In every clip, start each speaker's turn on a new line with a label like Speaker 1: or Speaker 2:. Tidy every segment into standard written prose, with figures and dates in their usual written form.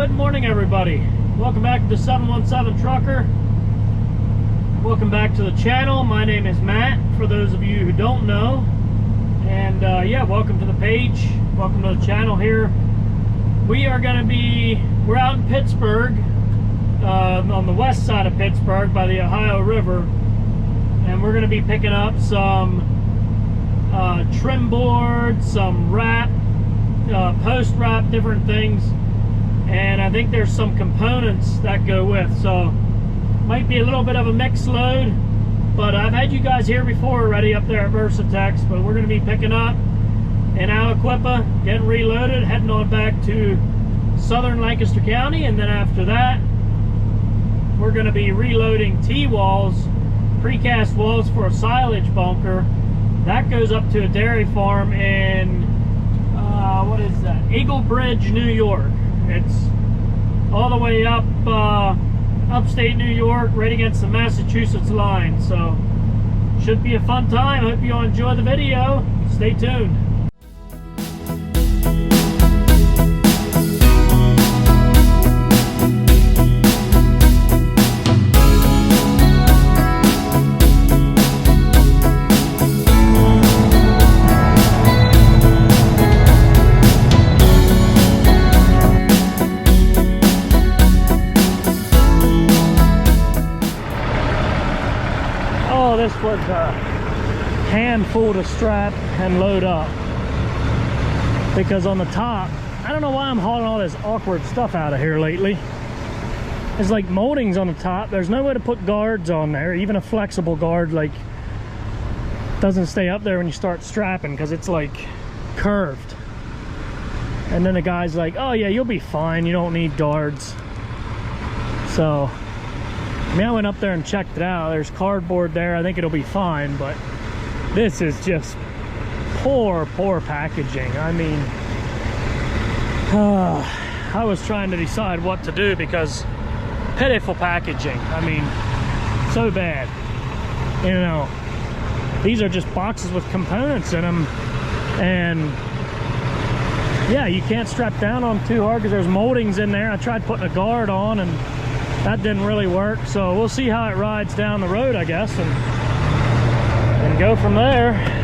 Speaker 1: Good morning, everybody. Welcome back to the 717 Trucker. Welcome back to the channel. My name is Matt, for those of you who don't know. And yeah, welcome to the page. Welcome to the channel here. We're out in Pittsburgh, on the west side of Pittsburgh by the Ohio River. And we're going to be picking up some trim boards, some wrap, post wrap, different things. And I think there's some components that go with, so might be a little bit of a mixed load, but I've had you guys here before already up there at Versatex. But we're going to be picking up in Aliquippa, getting reloaded, heading on back to southern Lancaster County, and then after that we're going to be reloading T-walls, precast walls for a silage bunker that goes up to a dairy farm in what is that, Eagle Bridge, New York. It's all the way up upstate New York, right against the Massachusetts line. So should be a fun time. Hope you all enjoy the video. Stay tuned. This was a handful to strap and load up, because on the top, I don't know why I'm hauling all this awkward stuff out of here lately. There's like moldings on the top. There's no way to put guards on there, even a flexible guard like doesn't stay up there when you start strapping because it's like curved. And then the guy's like, oh yeah, you'll be fine, you don't need guards. So I mean, I went up there and checked it out. There's cardboard there. I think it'll be fine, but this is just poor packaging. I mean, I was trying to decide what to do because pitiful packaging. I mean, so bad. You know, these are just boxes with components in them, and yeah, you can't strap down on them too hard because there's moldings in there. I tried putting a guard on and that didn't really work, so we'll see how it rides down the road, I guess, and go from there.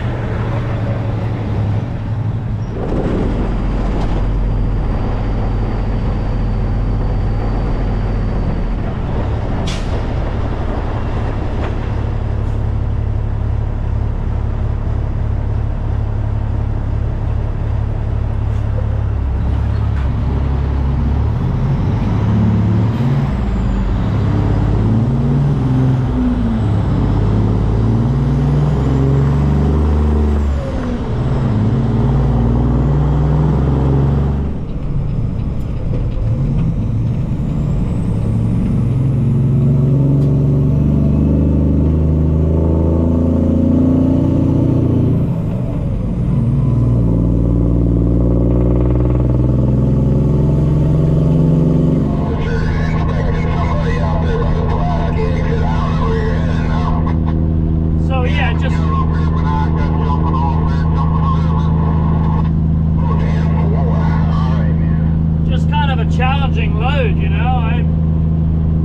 Speaker 1: Challenging load, you know. I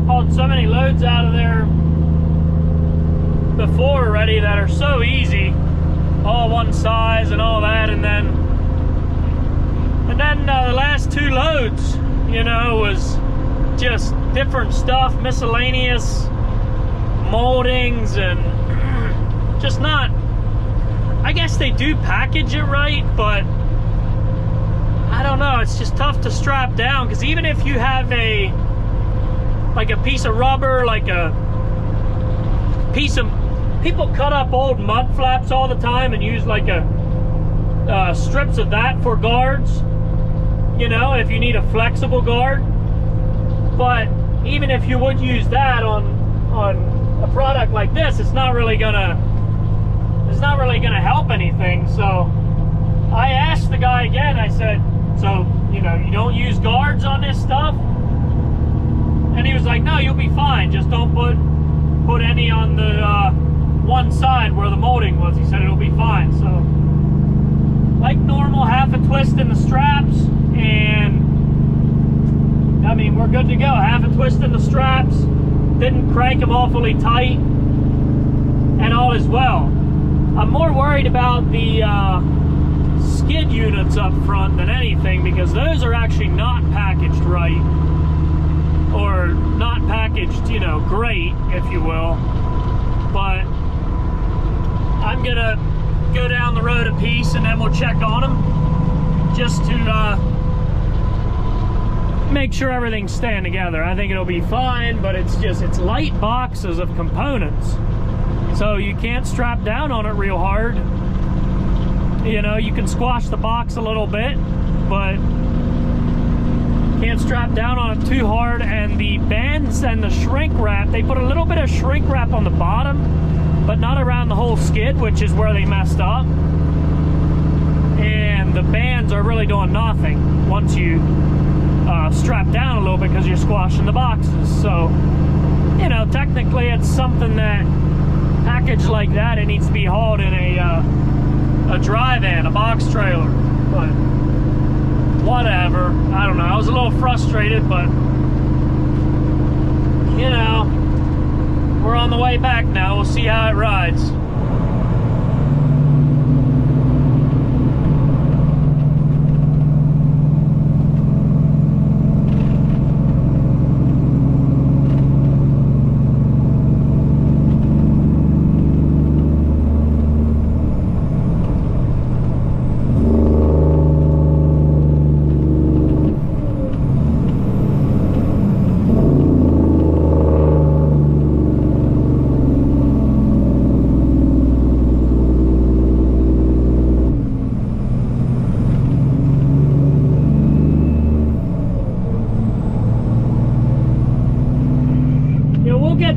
Speaker 1: hauled so many loads out of there before already that are so easy, all one size and all that, and then the last two loads, you know, was just different stuff, miscellaneous moldings, and just not, I guess they do package it right, but I don't know, it's just tough to strap down, because even if you have a piece of rubber, like a piece of, people cut up old mud flaps all the time and use like strips of that for guards, you know, if you need a flexible guard. But even if you would use that on a product like this, it's not really gonna help anything. So I asked the guy again, I said, so, you know, you don't use guards on this stuff? And he was like, no, you'll be fine. Just don't put any on the one side where the molding was. He said it'll be fine. So, like normal, half a twist in the straps, and good to go. Haven't twisted the straps, didn't crank them awfully tight, and all is well. I'm more worried about the skid units up front than anything, because those are actually not packaged right, or not packaged, you know, great, if you will. But I'm gonna go down the road a piece and then we'll check on them, just to make sure everything's staying together. I think it'll be fine, but it's light boxes of components, so you can't strap down on it real hard. You know, you can squash the box a little bit, but can't strap down on it too hard. And the bands and the shrink wrap, they put a little bit of shrink wrap on the bottom, but not around the whole skid, which is where they messed up. And the bands are really doing nothing once you strap down a little bit, because you're squashing the boxes. So, you know, technically it's something that, packaged like that, it needs to be hauled in a dry van, a box trailer. But whatever, I don't know. I was a little frustrated, but you know, we're on the way back now. We'll see how it rides.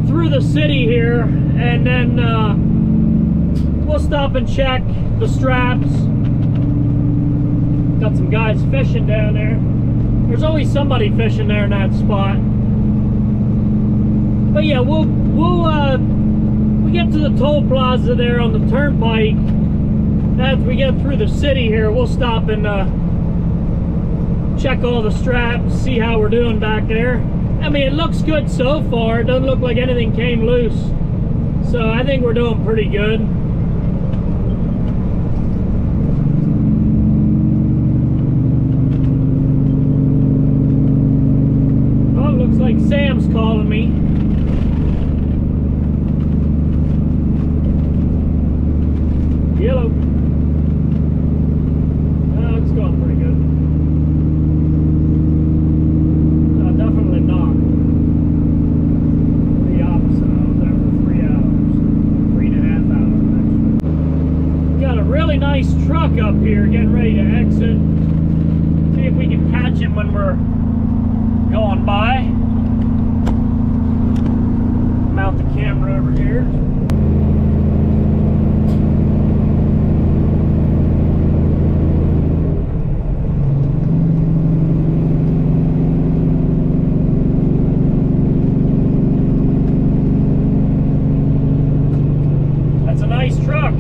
Speaker 1: Through the city here, and then we'll stop and check the straps. Got some guys fishing down there. There's always somebody fishing there in that spot. But yeah, we get to the toll plaza there on the turnpike. As we get through the city here, we'll stop and check all the straps, see how we're doing back there. I mean, it looks good so far. It doesn't look like anything came loose. So I think we're doing pretty good. Oh, it looks like Sam's calling me. Yellow. Oh, it's going pretty good. Definitely not. The opposite. I was there for 3 hours. 3.5 hours, actually. Got a really nice truck up here getting ready to exit. See if we can catch him when we're going by. Mount the camera over here. Truck.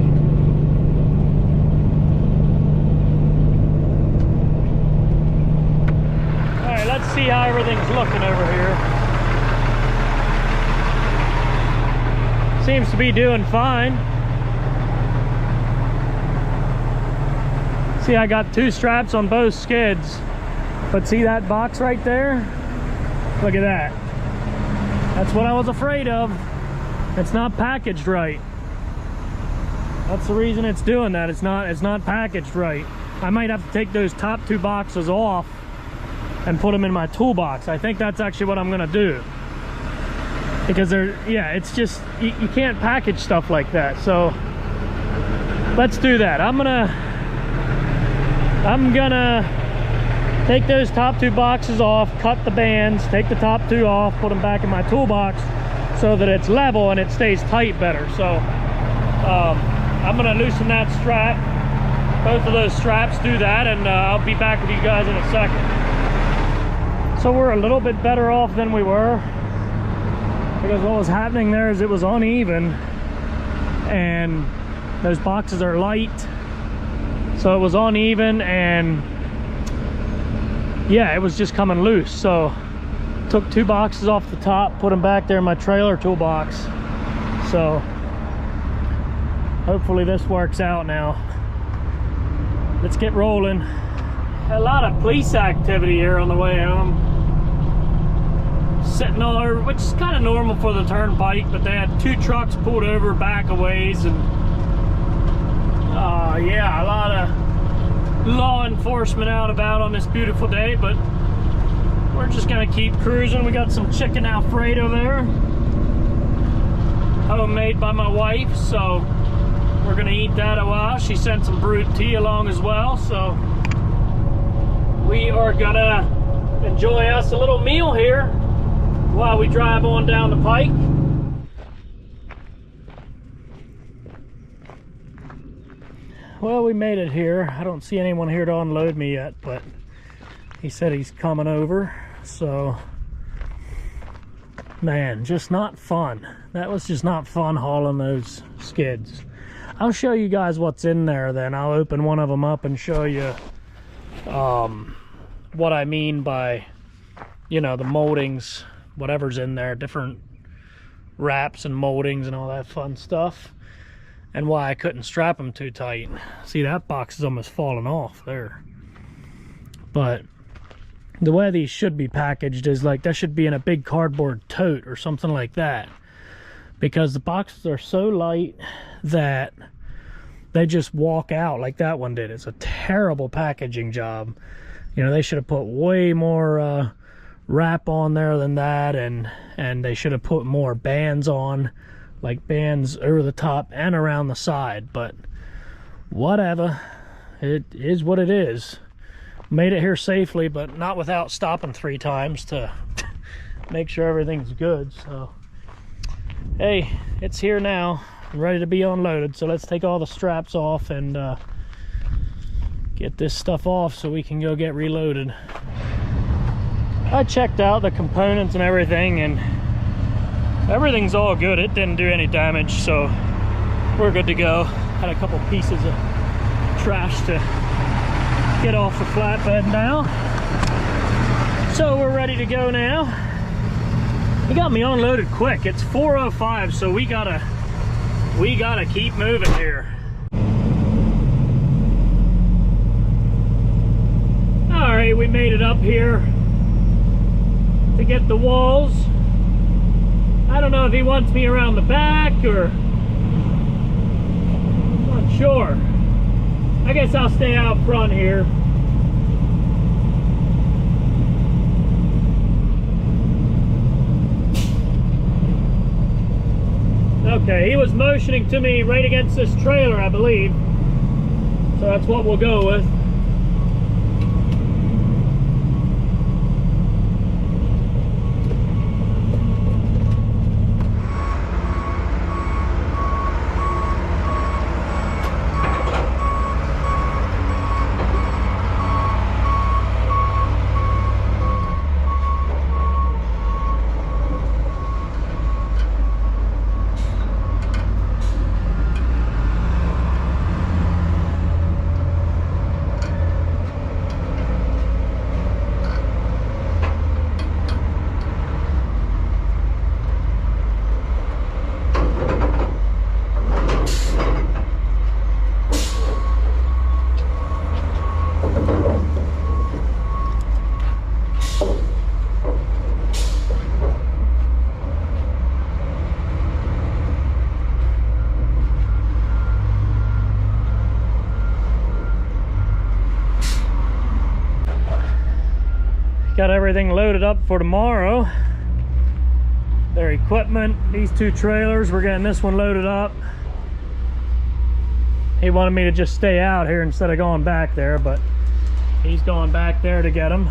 Speaker 1: Alright, let's see how everything's looking over here. Seems to be doing fine. See, I got 2 straps on both skids. But see that box right there? Look at that. That's what I was afraid of. It's not packaged right. That's the reason it's doing that. It's not packaged right. I might have to take those top 2 boxes off and put them in my toolbox. I think that's actually what I'm gonna do, because it's just you can't package stuff like that. So let's do that. I'm gonna take those top 2 boxes off, cut the bands, take the top 2 off, put them back in my toolbox so that it's level and it stays tight better. So I'm gonna loosen that strap, both of those straps, do that, and I'll be back with you guys in a second. So we're a little bit better off than we were, because what was happening there is it was uneven, and those boxes are light, so it was uneven, and yeah, it was just coming loose. So Took 2 boxes off the top, put them back there in my trailer toolbox. So hopefully this works out now. Let's get rolling. A lot of police activity here on the way home. Sitting all over, which is kind of normal for the turnpike, but they had 2 trucks pulled over back a ways, and yeah, a lot of law enforcement out about on this beautiful day, but we're just gonna keep cruising. We got some chicken Alfredo there, homemade by my wife, so we're gonna eat that a while. She sent some brewed tea along as well, so we are gonna enjoy us a little meal here while we drive on down the pike. Well, we made it here. I don't see anyone here to unload me yet, but he said he's coming over. So, man, just not fun. That was just not fun hauling those skids. I'll show you guys what's in there then. I'll open one of them up and show you what I mean by, you know, the moldings, whatever's in there, different wraps and moldings and all that fun stuff, and why I couldn't strap them too tight. See, that box is almost falling off there. But the way these should be packaged is like, that should be in a big cardboard tote or something like that, because the boxes are so light that they just walk out like that one did. It's a terrible packaging job. You know, they should have put way more wrap on there than that, and they should have put more bands on, like bands over the top and around the side. But whatever, it is what it is. Made it here safely, but not without stopping 3 times to make sure everything's good. So hey, it's here now, ready to be unloaded. So let's take all the straps off and get this stuff off so we can go get reloaded. I checked out the components and everything, and everything's all good. It didn't do any damage, so we're good to go. Had a couple pieces of trash to get off the flatbed now, so we're ready to go now. He got me unloaded quick. It's 4:05, so we gotta keep moving here. All right, we made it up here to get the walls. I don't know if he wants me around the back or, I'm not sure. I guess I'll stay out front here. Okay, he was motioning to me right against this trailer, I believe. So that's what we'll go with. Got everything loaded up for tomorrow. Their equipment, these 2 trailers, we're getting this one loaded up. He wanted me to just stay out here instead of going back there, but he's going back there to get them.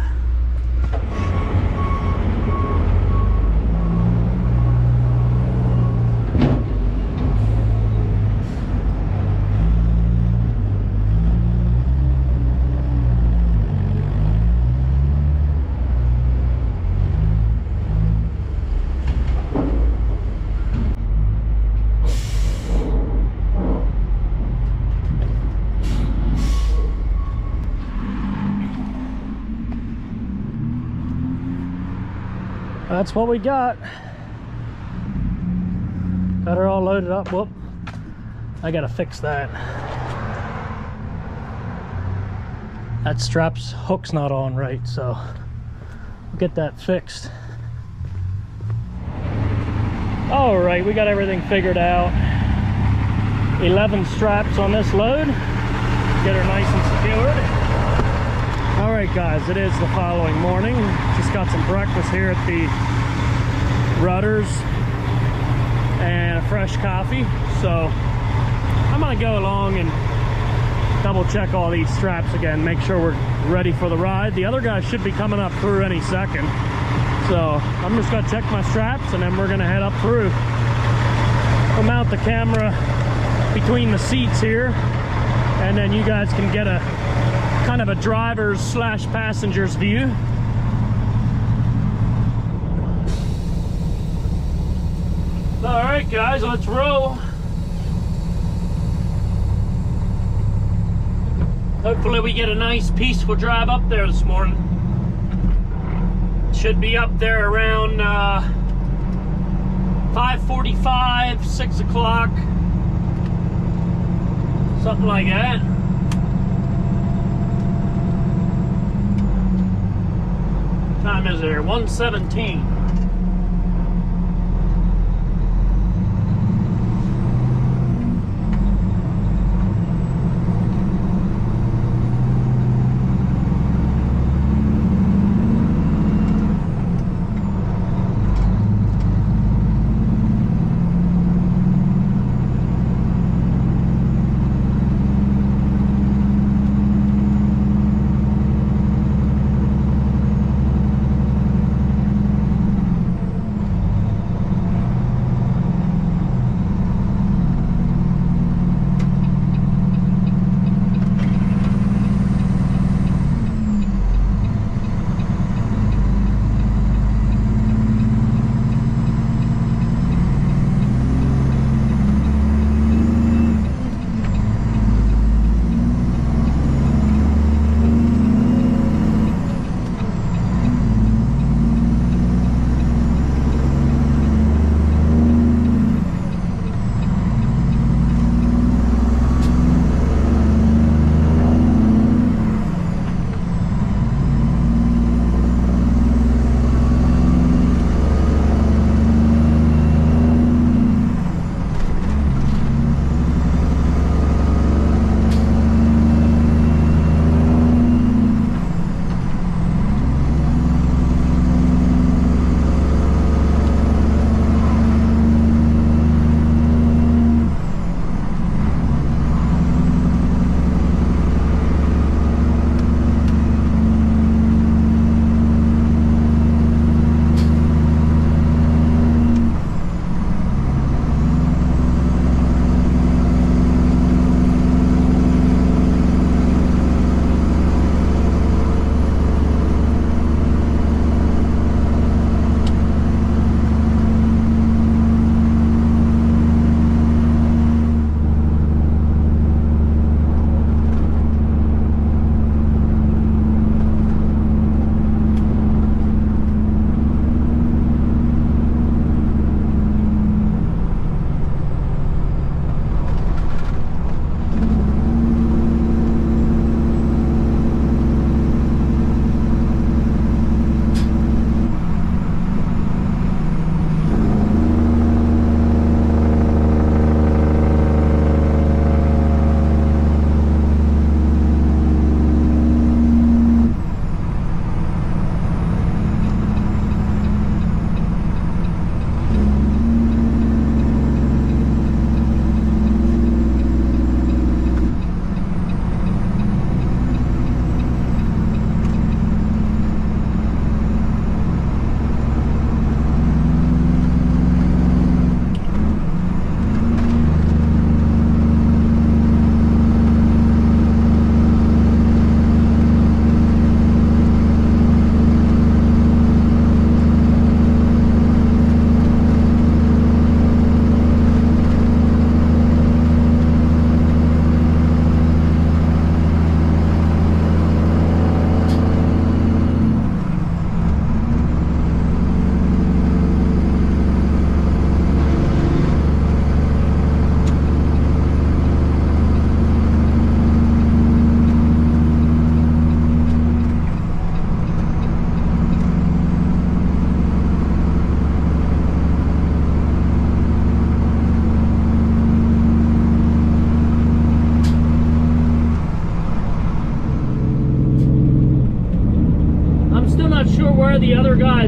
Speaker 1: That's what we got. Got her all loaded up. Whoop. I gotta fix that. That strap's hook's not on right, so we'll get that fixed. All right, we got everything figured out. 11 straps on this load. Get her nice and secured. All right, guys, it is the following morning. Just got some breakfast here at the Rudders and a fresh coffee. So I'm gonna go along and double check all these straps again, make sure we're ready for the ride. The other guys should be coming up through any second. So I'm just gonna check my straps and then we're gonna head up through. We'll mount the camera between the seats here and then you guys can get a kind of a driver's slash passenger's view. All right, guys, let's roll. Hopefully we get a nice peaceful drive up there this morning. Should be up there around 5:45, 6 o'clock, something like that. Time is there? 1:17.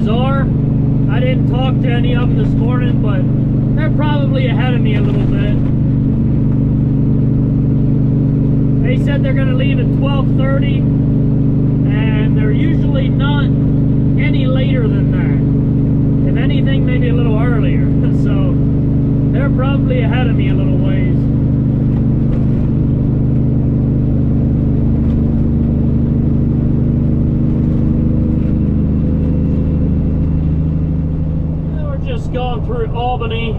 Speaker 1: guys are. I didn't talk to any of them this morning, but they're probably ahead of me a little bit. They said they're going to leave at 12:30, and they're usually not any later than that. If anything, maybe a little earlier. So they're probably ahead of me a little ways. Going through Albany,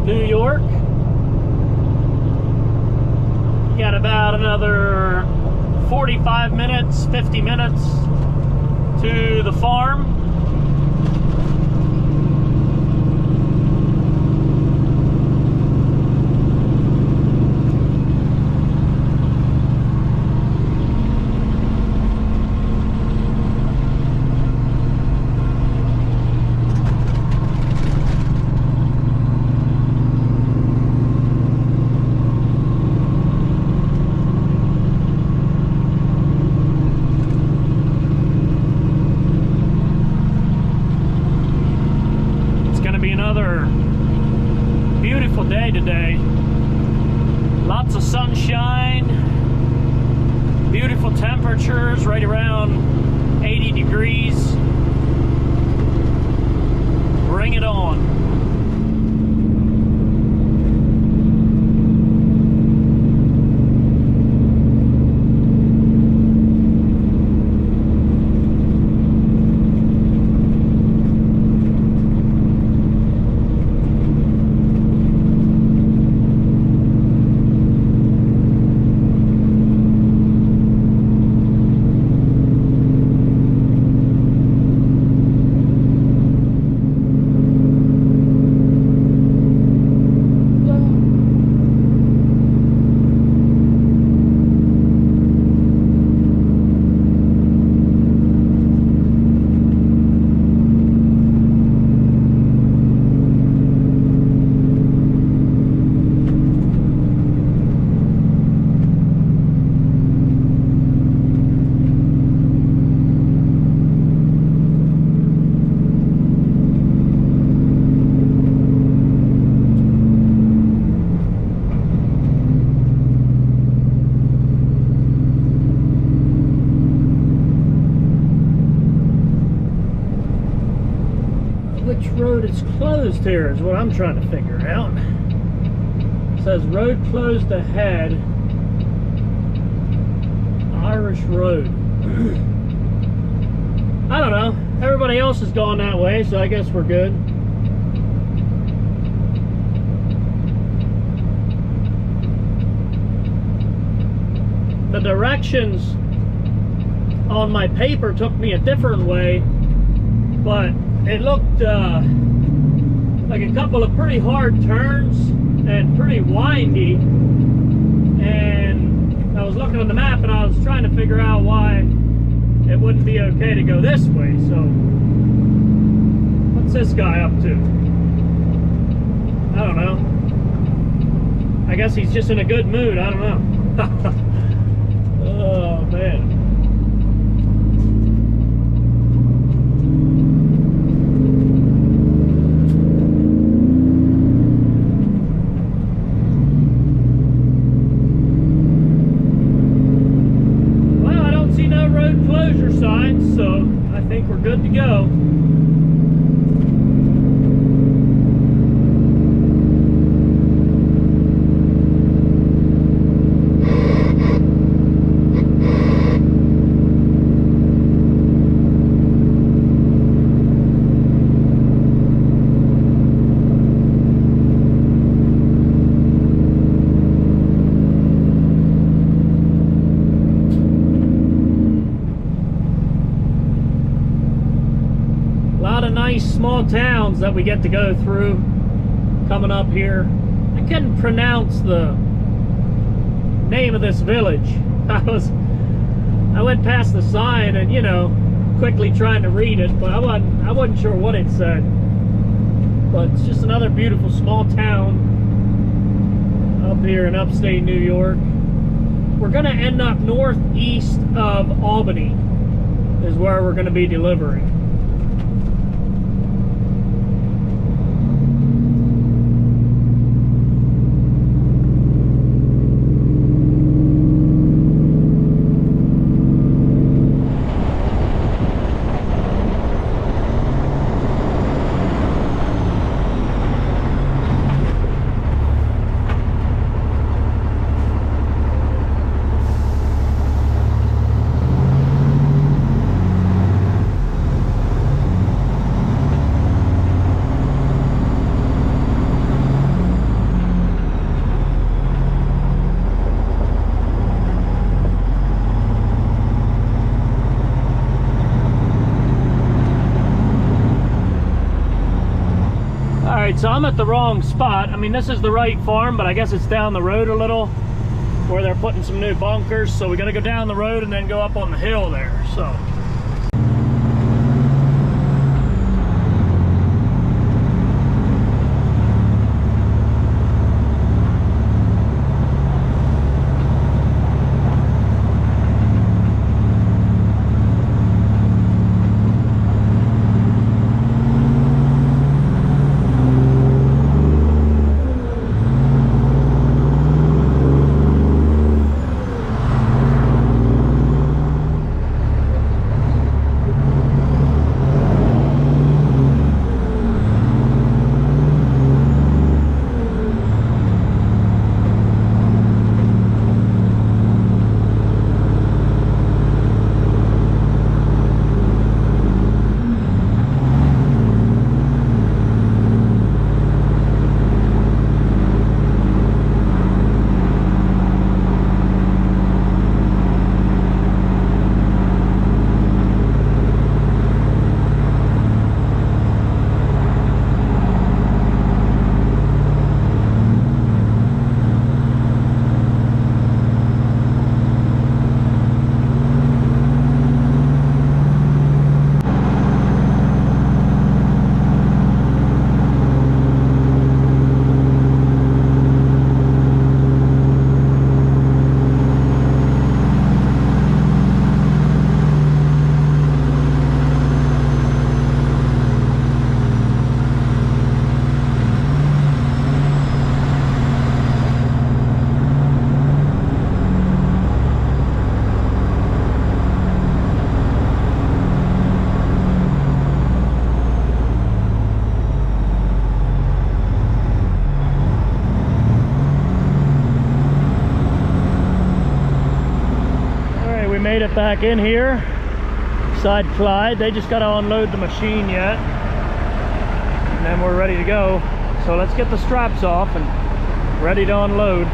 Speaker 1: New York. Got about another 45 minutes, 50 minutes to the farm. Today, lots of sunshine, beautiful temperatures, right around 80 degrees. Bring it on. Which road is closed here is what I'm trying to figure out. It says road closed ahead. Irish Road. I don't know. Everybody else has gone that way, so I guess we're good. The directions on my paper took me a different way, but it looked like a couple of pretty hard turns and pretty windy, and I was looking on the map and I was trying to figure out why it wouldn't be okay to go this way. So what's this guy up to? I don't know. I guess he's just in a good mood. I don't know. Oh man. Signs, so I think we're good to go. Nice small towns that we get to go through coming up here. I couldn't pronounce the name of this village. I went past the sign and, you know, quickly trying to read it, but I wasn't sure what it said. But it's just another beautiful small town up here in upstate New York. We're gonna end up northeast of Albany is where we're gonna be delivering. right, so I'm at the wrong spot. I mean, this is the right farm, but I guess it's down the road a little where they're putting some new bunkers. So we got to go down the road and then go up on the hill there. So made it back in here beside Clyde. They just got to unload the machine yet, and then we're ready to go. So let's get the straps off and ready to unload.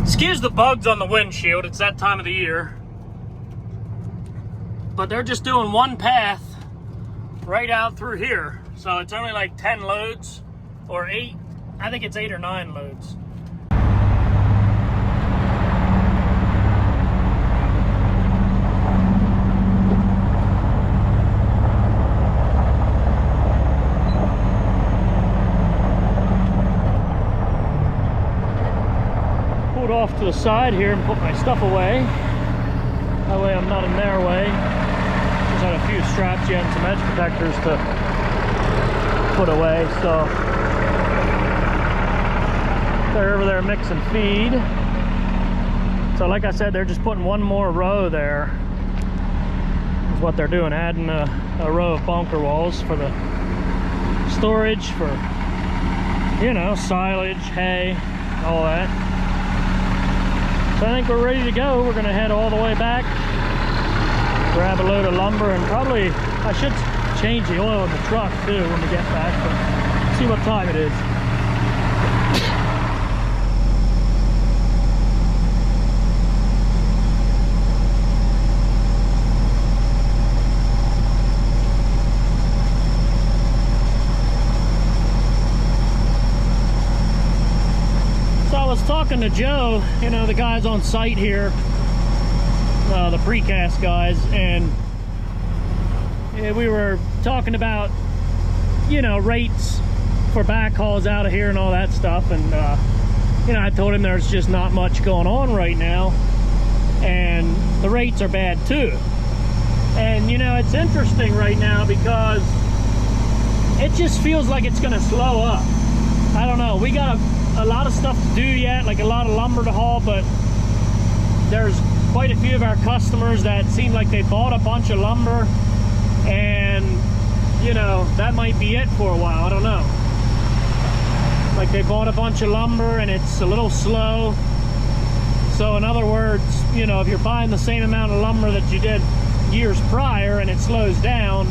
Speaker 1: Excuse the bugs on the windshield, it's that time of the year. But they're just doing one path right out through here. So it's only like 10 loads or 8. I think it's 8 or 9 loads. Off to the side here and put my stuff away. That way I'm not in their way. Just had a few straps yet and some edge protectors to put away. So they're over there mixing feed. So like I said, they're just putting one more row there. Is what they're doing, adding a row of bunker walls for the storage for, you know, silage, hay, all that. So I think we're ready to go. We're gonna head all the way back, grab a load of lumber, and probably, I should change the oil in the truck too when we get back, but see what time it is. I was talking to Joe, you know, the guys on site here, the precast guys, and we were talking about, you know, rates for backhauls out of here and all that stuff. And you know, I told him there's just not much going on right now, and the rates are bad too. And you know, it's interesting right now because it just feels like it's gonna slow up. I don't know, we got a lot of stuff to do yet, like a lot of lumber to haul, but there's quite a few of our customers that seem like they bought a bunch of lumber, and you know, that might be it for a while. I don't know, like they bought a bunch of lumber and it's a little slow. So in other words, you know, if you're buying the same amount of lumber that you did years prior and it slows down,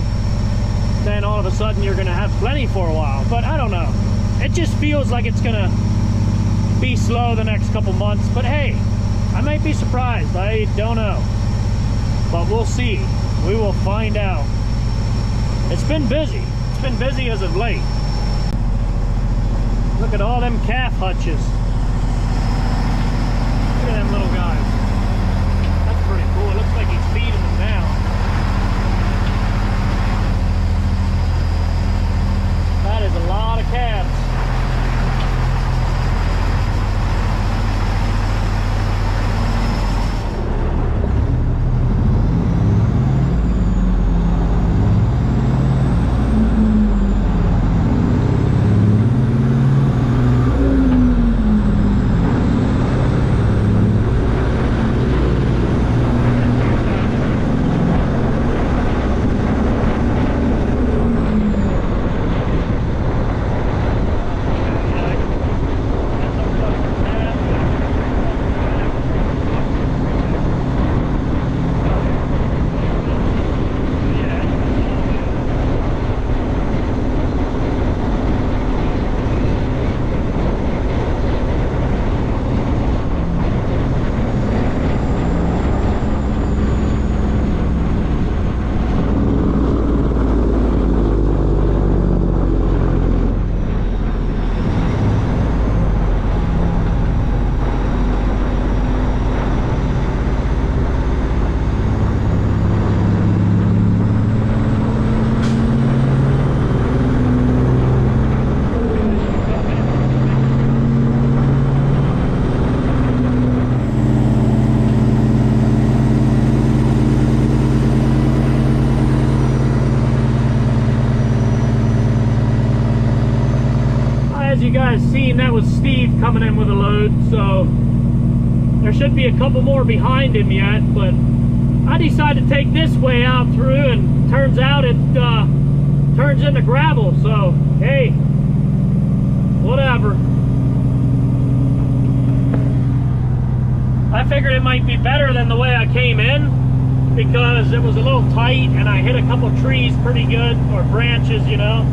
Speaker 1: then all of a sudden you're gonna have plenty for a while. But I don't know, it just feels like it's gonna be slow the next couple months. But hey, I might be surprised, I don't know, but we'll see. We will find out. It's been busy as of late. Look at all them calf hutches. Look at them little guys. That's pretty cool. It looks like he's feeding them now. That is a lot of calves. You guys seen, that was Steve coming in with a load, so there should be a couple more behind him yet. But I decided to take this way out through, and turns out it turns into gravel, so hey, whatever. I figured it might be better than the way I came in, because it was a little tight and I hit a couple trees pretty good, or branches, you know,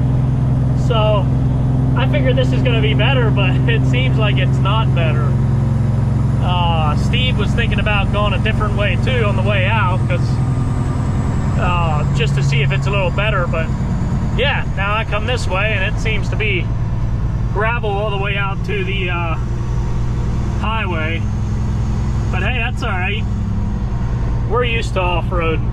Speaker 1: so I figured this is going to be better, but it seems like it's not better. Steve was thinking about going a different way too on the way out, because just to see if it's a little better. But yeah, now I come this way and it seems to be gravel all the way out to the highway. But hey, that's all right. We're used to off-roading.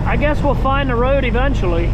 Speaker 1: I guess we'll find the road eventually.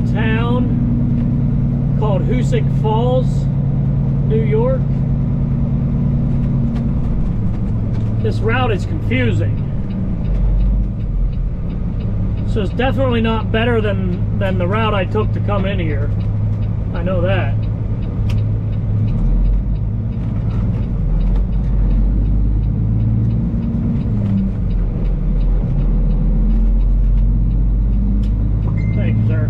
Speaker 1: little town called Hoosick Falls, New York. This route is confusing. So it's definitely not better than the route I took to come in here. I know that. Thank you, sir.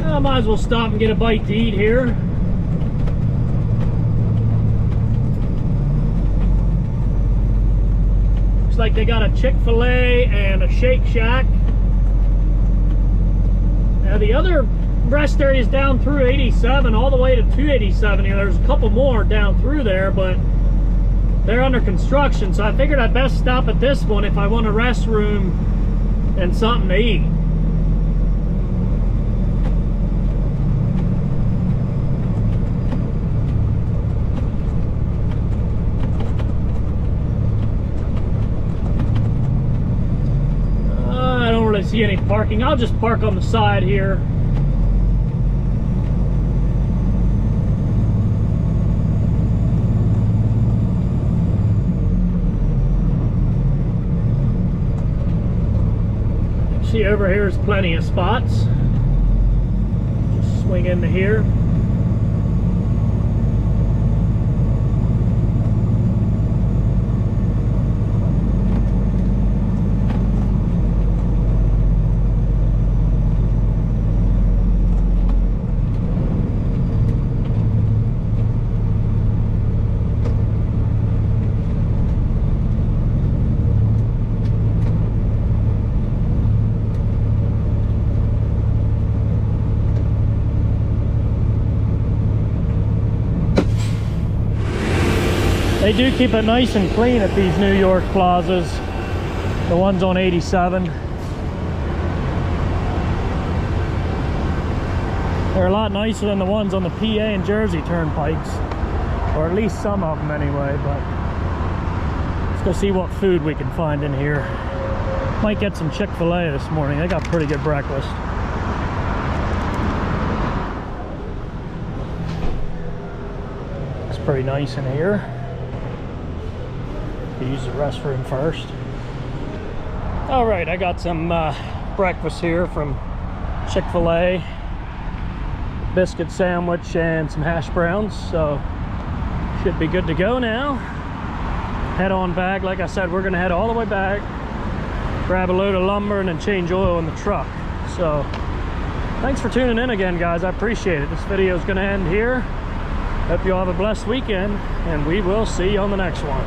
Speaker 1: I might as well stop and get a bite to eat here. Looks like they got a Chick-fil-A and a Shake Shack. Now the other rest areas down through 87 all the way to 287. You know, there's a couple more down through there, but they're under construction, so I figured I'd best stop at this one if I want a restroom and something to eat. See any parking. I'll just park on the side here. See, over here is plenty of spots. Just swing into here. They do keep it nice and clean at these New York plazas, the ones on 87. They're a lot nicer than the ones on the PA and Jersey turnpikes, or at least some of them anyway. But let's go see what food we can find in here. Might get some Chick-fil-A this morning. They got pretty good breakfast. It's pretty nice in here. Use the restroom first. All right, I got some breakfast here from Chick-fil-A. Biscuit sandwich and some hash browns, so should be good to go now. Head on back. Like I said, we're gonna head all the way back, grab a load of lumber, and then change oil in the truck. So thanks for tuning in again, guys. I appreciate it. This video is gonna end here. Hope you all have a blessed weekend, and we will see you on the next one.